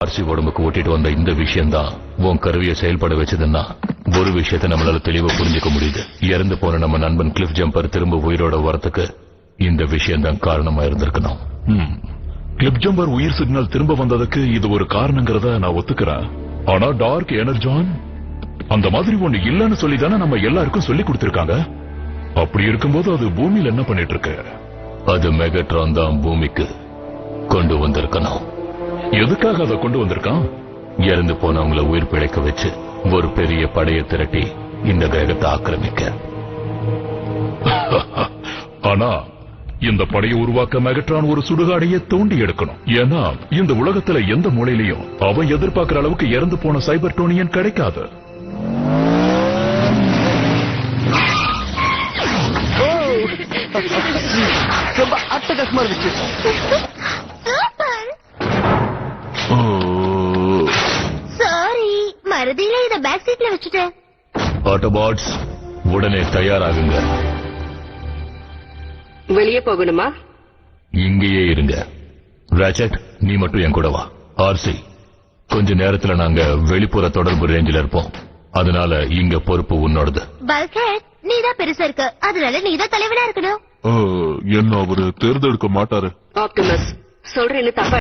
RC உடம்புக்கு ஓட்டிட்டு வந்த இந்த விஷயம்தான் உன் கருவியை செயல்பட வச்சதுன்னா ஒரு விஷயத்தை நம்மளால தெளிவா புரிஞ்சுக்க முடியுது. இறந்து போன நம்ம நண்பன் கிளிஃப் ஜம்பர் திரும்ப உயிரோட வரத்துக்கு இந்த விஷயம் தான் காரணமா இருந்திருக்கணும். கிளிஃப் ஜம்பர் உயிர் சிக்னல் திரும்ப வந்ததுக்கு இது ஒரு காரணங்கிறத நான் ஒத்துக்கிறேன். ஆனா டார்க் எனர்ஜான் அந்த மாதிரி ஒண்ணு இல்லன்னு சொல்லி தானே நம்ம எல்லாருக்கும் சொல்லி கொடுத்திருக்காங்க. அப்படி இருக்கும்போது அது பூமியில என்ன பண்ணிட்டு இருக்கு? அது மெகட்ரான் தான் பூமிக்கு கொண்டு வந்திருக்கணும். எதுக்காக அதை கொண்டு வந்திருக்கான்? இறந்து போனவங்களை உயிர் பிழைக்க வச்சு ஒரு பெரிய படையை திரட்டி இந்த கிரகத்தை ஆக்கிரமிக்க. ஆனா இந்த படையை உருவாக்க மெகட்ரான் ஒரு சுடுகாடையே தோண்டி எடுக்கணும். ஏன்னா இந்த உலகத்துல எந்த மூலையிலையும் அவன் எதிர்பார்க்கிற அளவுக்கு இறந்து போன சைபர்டோனியன் கிடைக்காது. ரொம்ப அட்டகாசமா இருந்துச்சு. சாரி, மறுதியில இத பேக் சீட்ல வச்சுட்டேன். ஆட்டோபாட்ஸ் உடனே தயாராகுங்க. வெளியே போகணுமா? இங்கேயே இருங்க. ராச்சட், நீ மட்டும் என் கூட வா. ஆர்சி, கொஞ்ச நேரத்துல நாங்க வெளிப்புற தொடர்பு ரேஞ்சில இருப்போம். அதனால இங்க பொறுப்பு உன்னோடது. பல்கேட், நீதான் பெருசா இருக்கு, அதனால நீதான் தலைவனா இருக்கணும். என்ன அவரு தேர்ந்தெடுக்க மாட்டாரு. ஆப்டிமஸ் சொல்றேன்னு தப்பா